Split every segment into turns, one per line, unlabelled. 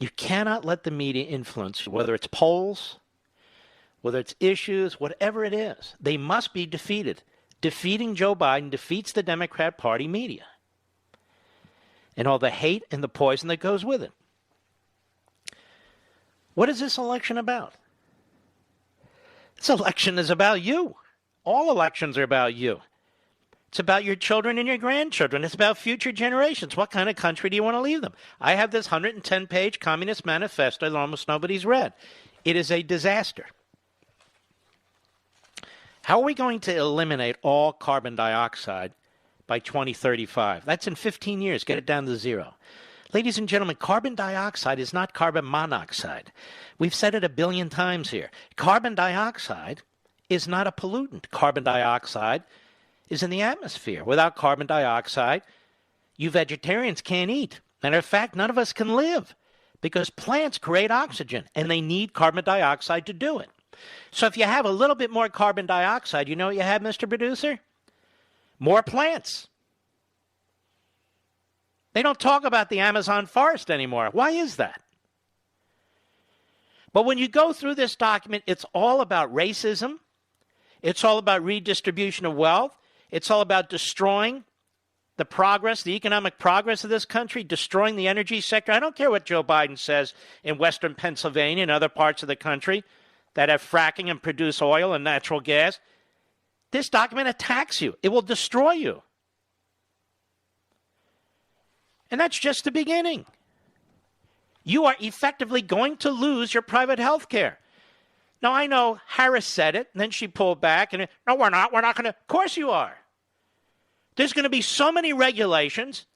You cannot let the media influence you, whether it's polls, whether it's issues, whatever it is. They must be defeated. Defeating Joe Biden defeats the Democrat Party media and all the hate and the poison that goes with it. What is this election about? This election is about you. All elections are about you. It's about your children and your grandchildren. It's about future generations. What kind of country do you want to leave them? I have this 110-page Communist Manifesto that almost nobody's read. It is a disaster. How are we going to eliminate all carbon dioxide by 2035? That's in 15 years. Get it down to zero. Ladies and gentlemen, carbon dioxide is not carbon monoxide. We've said it a billion times here. Carbon dioxide is not a pollutant. Carbon dioxide is in the atmosphere. Without carbon dioxide, you vegetarians can't eat. Matter of fact, none of us can live because plants create oxygen and they need carbon dioxide to do it. So if you have a little bit more carbon dioxide, you know what you have, Mr. Producer? More plants. They don't talk about the Amazon forest anymore. Why is that? But when you go through this document, it's all about racism. It's all about redistribution of wealth. It's all about destroying the progress, the economic progress of this country, destroying the energy sector. I don't care what Joe Biden says in western Pennsylvania and other parts of the country that have fracking and produce oil and natural gas. This document attacks you. It will destroy you. And that's just the beginning. You are effectively going to lose your private health care. Now, I know Harris said it, and then she pulled back, and no, we're not going to. Of course you are. There's going to be so many regulations,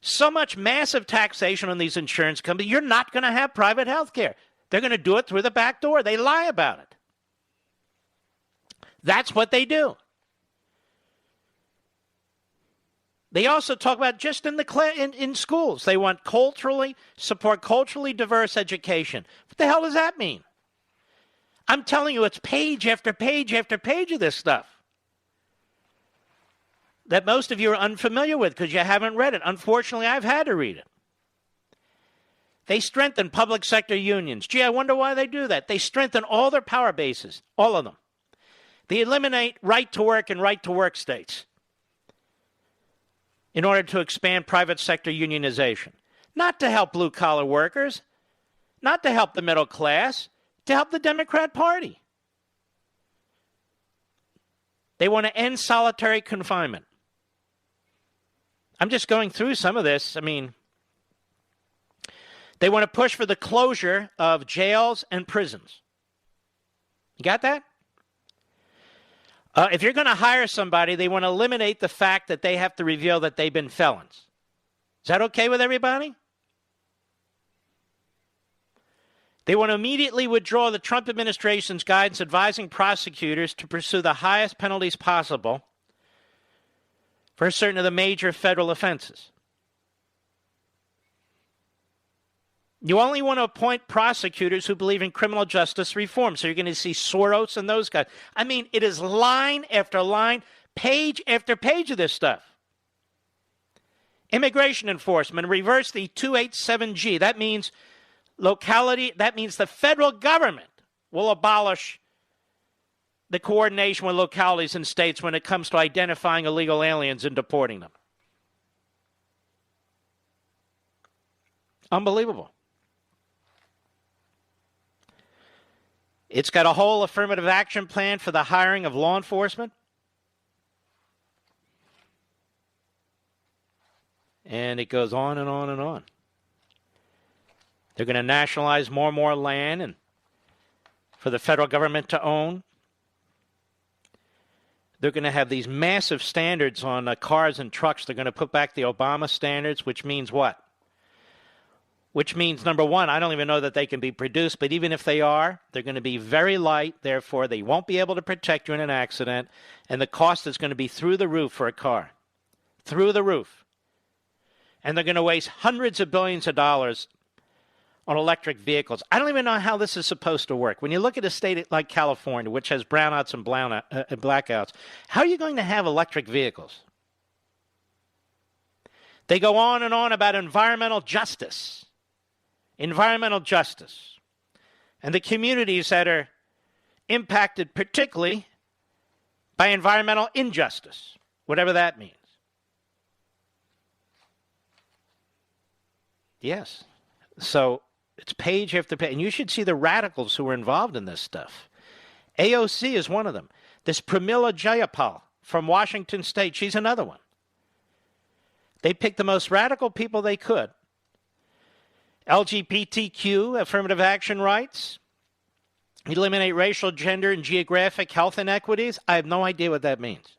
so much massive taxation on these insurance companies, you're not going to have private health care. They're going to do it through the back door. They lie about it. That's what they do. They also talk about just in schools. They want support culturally diverse education. What the hell does that mean? I'm telling you, it's page after page after page of this stuff that most of you are unfamiliar with because you haven't read it. Unfortunately, I've had to read it. They strengthen public sector unions. Gee, I wonder why they do that. They strengthen all their power bases, all of them. They eliminate right to work and right to work states in order to expand private sector unionization. Not to help blue-collar workers, not to help the middle class, to help the Democrat Party. They want to end solitary confinement. I'm just going through some of this. I mean, they want to push for the closure of jails and prisons. You got that? If you're going to hire somebody, they want to eliminate the fact that they have to reveal that they've been felons. Is that okay with everybody? They want to immediately withdraw the Trump administration's guidance advising prosecutors to pursue the highest penalties possible for certain of the major federal offenses. You only want to appoint prosecutors who believe in criminal justice reform. So you're going to see Soros and those guys. I mean, it is line after line, page after page of this stuff. Immigration enforcement, reverse the 287G. That means that means the federal government will abolish the coordination with localities and states when it comes to identifying illegal aliens and deporting them. Unbelievable. It's got a whole affirmative action plan for the hiring of law enforcement. And it goes on and on and on. They're going to nationalize more and more land and for the federal government to own. They're going to have these massive standards on cars and trucks. They're going to put back the Obama standards, which means what? Which means, number one, I don't even know that they can be produced, but even if they are, they're going to be very light. Therefore, they won't be able to protect you in an accident, and the cost is going to be through the roof for a car. Through the roof. And they're going to waste hundreds of billions of dollars on electric vehicles. I don't even know how this is supposed to work. When you look at a state like California, which has brownouts and blackouts, how are you going to have electric vehicles? They go on and on about environmental justice. environmental justice, and the communities that are impacted particularly by environmental injustice, whatever that means. Yes. So it's page after page. And you should see the radicals who are involved in this stuff. AOC is one of them. This Pramila Jayapal from Washington State, she's another one. They picked the most radical people they could. LGBTQ, affirmative action rights, eliminate racial, gender, and geographic health inequities. I have no idea what that means.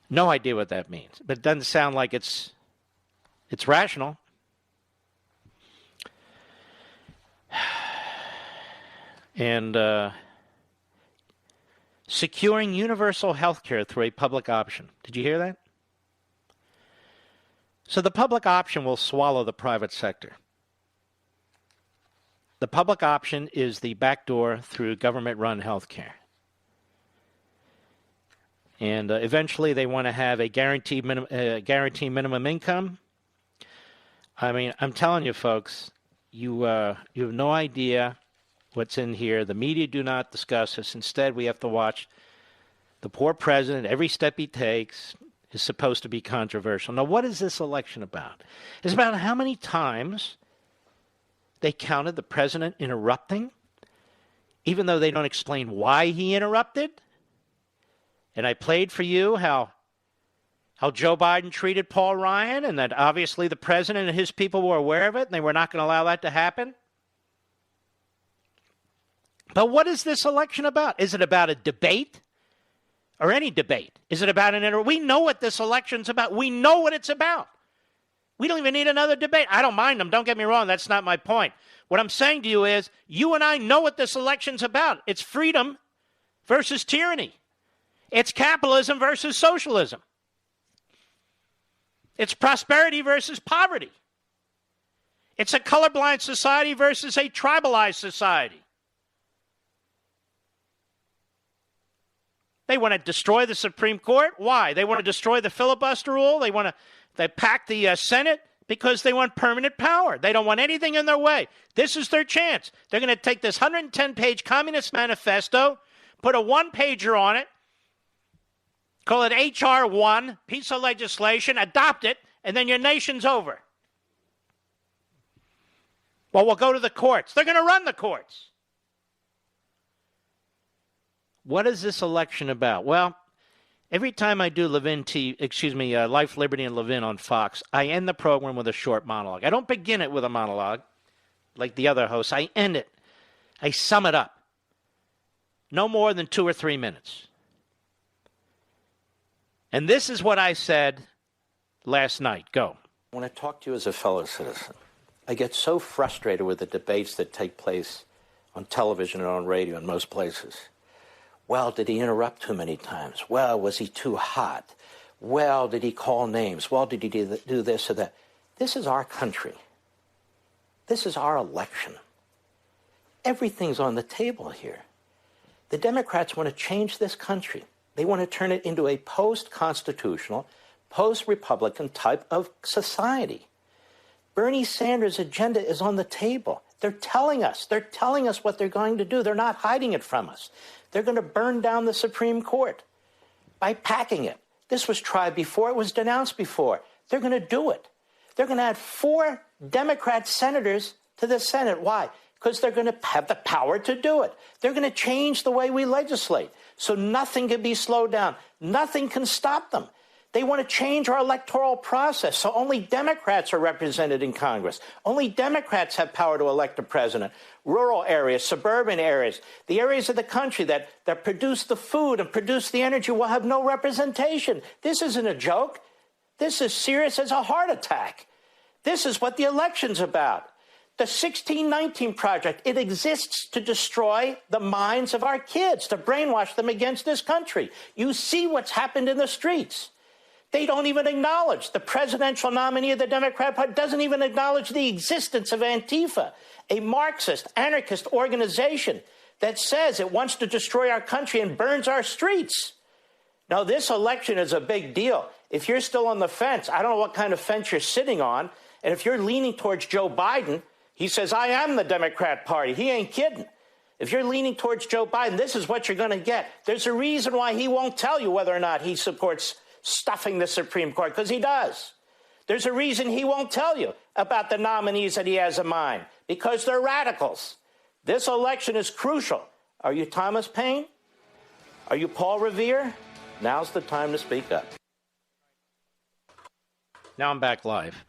No idea what that means. But it doesn't sound like it's rational. And securing universal health care through a public option. Did you hear that? So the public option will swallow the private sector. The public option is the backdoor through government-run health care. And eventually they want to have a guaranteed minimum income. I mean, I'm telling you, folks, you have no idea what's in here. The media do not discuss this. Instead, we have to watch the poor president. Every step he takes is supposed to be controversial. Now, what is this election about? It's about how many times they counted the president interrupting, even though they don't explain why he interrupted. And I played for you how Joe Biden treated Paul Ryan, and that obviously the president and his people were aware of it, and they were not going to allow that to happen. But what is this election about? Is it about a debate? Or any debate? Is it about we know what this election's about. We know what it's about. We don't even need another debate. I don't mind them. Don't get me wrong. That's not my point. What I'm saying to you is, you and I know what this election's about. It's freedom versus tyranny. It's capitalism versus socialism. It's prosperity versus poverty. It's a colorblind society versus a tribalized society. They want to destroy the Supreme Court. Why? They want to destroy the filibuster rule. They pack the Senate because they want permanent power. They don't want anything in their way. This is their chance. They're going to take this 110-page Communist Manifesto, put a one-pager on it, call it H.R. 1, piece of legislation, adopt it, and then your nation's over. Well, we'll go to the courts. They're going to run the courts. What is this election about? Well, every time I do Life, Liberty, and Levin on Fox, I end the program with a short monologue. I don't begin it with a monologue like the other hosts. I end it. I sum it up. No more than 2 or 3 minutes. And this is what I said last night. Go.
When I talk to you as a fellow citizen, I get so frustrated with the debates that take place on television and on radio in most places. Well, did he interrupt too many times? Well, was he too hot? Well, did he call names? Well, did he do this or that? This is our country. This is our election. Everything's on the table here. The Democrats want to change this country. They want to turn it into a post-constitutional, post-Republican type of society. Bernie Sanders' agenda is on the table. They're telling us what they're going to do. They're not hiding it from us. They're going to burn down the Supreme Court by packing it. This was tried before. It was denounced before. They're going to do it. They're going to add 4 Democrat senators to the Senate. Why? Because they're going to have the power to do it. They're going to change the way we legislate. So nothing can be slowed down. Nothing can stop them. They want to change our electoral process so only Democrats are represented in Congress. Only Democrats have power to elect a president. Rural areas, suburban areas, the areas of the country that produce the food and produce the energy will have no representation. This isn't a joke. This is serious as a heart attack. This is what the election's about. The 1619 Project, it exists to destroy the minds of our kids, to brainwash them against this country. You see what's happened in the streets. They don't even acknowledge, the presidential nominee of the Democrat Party doesn't even acknowledge the existence of Antifa, a Marxist, anarchist organization that says it wants to destroy our country and burns our streets. Now, this election is a big deal. if you're still on the fence, I don't know what kind of fence you're sitting on. And if you're leaning towards Joe Biden, he says, I am the Democrat Party. He ain't kidding. If you're leaning towards Joe Biden, this is what you're going to get. There's a reason why he won't tell you whether or not he supports stuffing the Supreme Court, because he does. There's a reason he won't tell you about the nominees that he has in mind, because they're radicals. This election is crucial. Are you Thomas Paine? Are you Paul Revere? Now's the time to speak up.
Now I'm back live.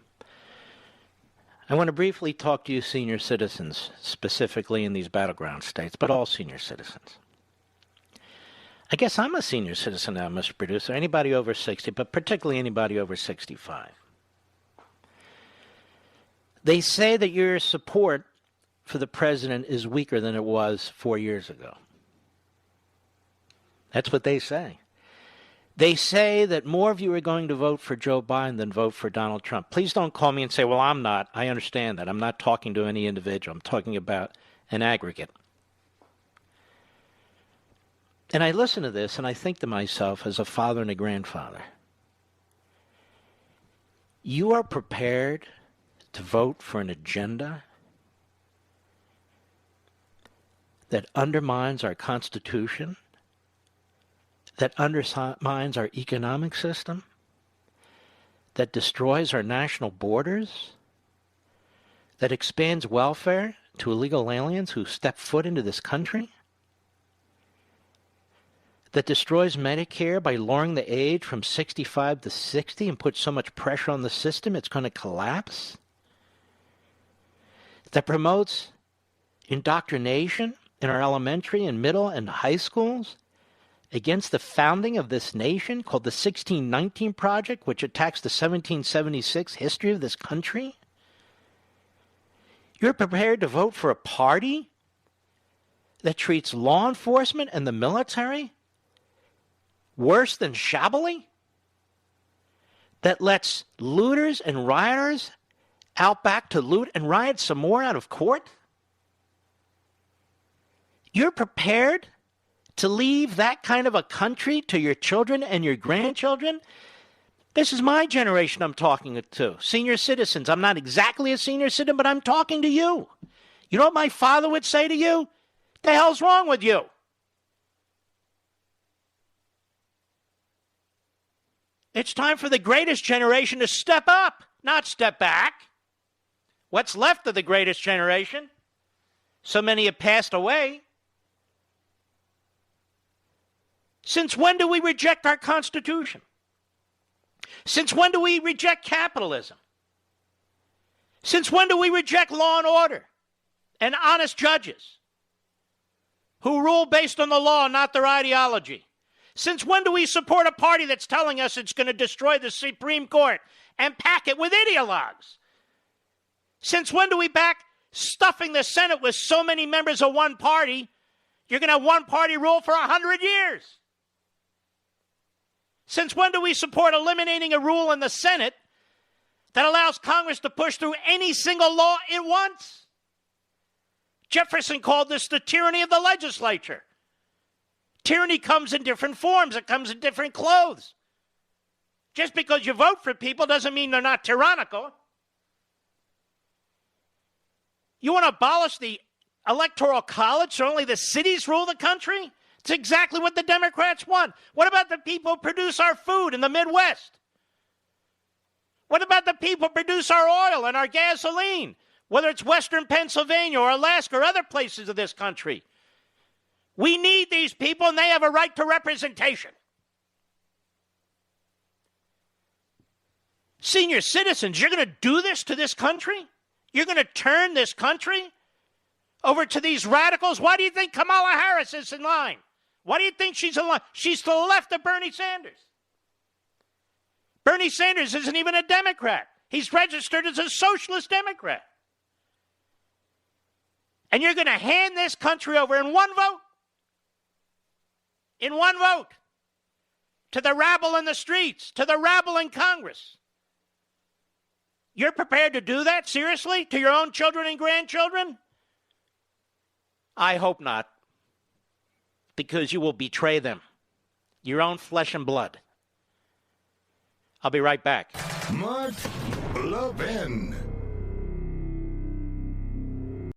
I want to briefly talk to you senior citizens, specifically in these battleground states, but all senior citizens. I guess I'm a senior citizen now, Mr. Producer. Anybody over 60, but particularly anybody over 65. They say that your support for the president is weaker than it was 4 years ago. That's what they say. They say that more of you are going to vote for Joe Biden than vote for Donald Trump. Please don't call me and say, well, I'm not. I understand that. I'm not talking to any individual. I'm talking about an aggregate. And I listen to this and I think to myself as a father and a grandfather, you are prepared to vote for an agenda that undermines our Constitution, that undermines our economic system, that destroys our national borders, that expands welfare to illegal aliens who step foot into this country, that destroys Medicare by lowering the age from 65 to 60 and puts so much pressure on the system it's going to collapse, that promotes indoctrination in our elementary and middle and high schools against the founding of this nation called the 1619 Project, which attacks the 1776 history of this country? You're prepared to vote for a party that treats law enforcement and the military worse than shabbily? That lets looters and rioters out back to loot and riot some more out of court? You're prepared to leave that kind of a country to your children and your grandchildren? This is my generation I'm talking to. Senior citizens. I'm not exactly a senior citizen, but I'm talking to you. You know what my father would say to you? The hell's wrong with you? It's time for the greatest generation to step up, not step back. What's left of the greatest generation? So many have passed away. Since when do we reject our Constitution? Since when do we reject capitalism? Since when do we reject law and order and honest judges who rule based on the law, not their ideology? Since when do we support a party that's telling us it's going to destroy the Supreme Court and pack it with ideologues? Since when do we back stuffing the Senate with so many members of one party? You're going to have one party rule for 100 years. Since when do we support eliminating a rule in the Senate that allows Congress to push through any single law it wants? Jefferson called this the tyranny of the legislature. Tyranny comes in different forms. It comes in different clothes. Just because you vote for people doesn't mean they're not tyrannical. You want to abolish the Electoral College so only the cities rule the country? It's exactly what the Democrats want. What about the people who produce our food in the Midwest? What about the people who produce our oil and our gasoline, whether it's Western Pennsylvania or Alaska or other places of this country? We need these people, and they have a right to representation. Senior citizens, you're going to do this to this country? You're going to turn this country over to these radicals? Why do you think Kamala Harris is in line? Why do you think she's in line? She's to the left of Bernie Sanders. Bernie Sanders isn't even a Democrat. He's registered as a socialist Democrat. And you're going to hand this country over in one vote? In one vote, to the rabble in the streets, to the rabble in Congress. You're prepared to do that, seriously, to your own children and grandchildren? I hope not, because you will betray them, your own flesh and blood. I'll be right back.
Mark Levin.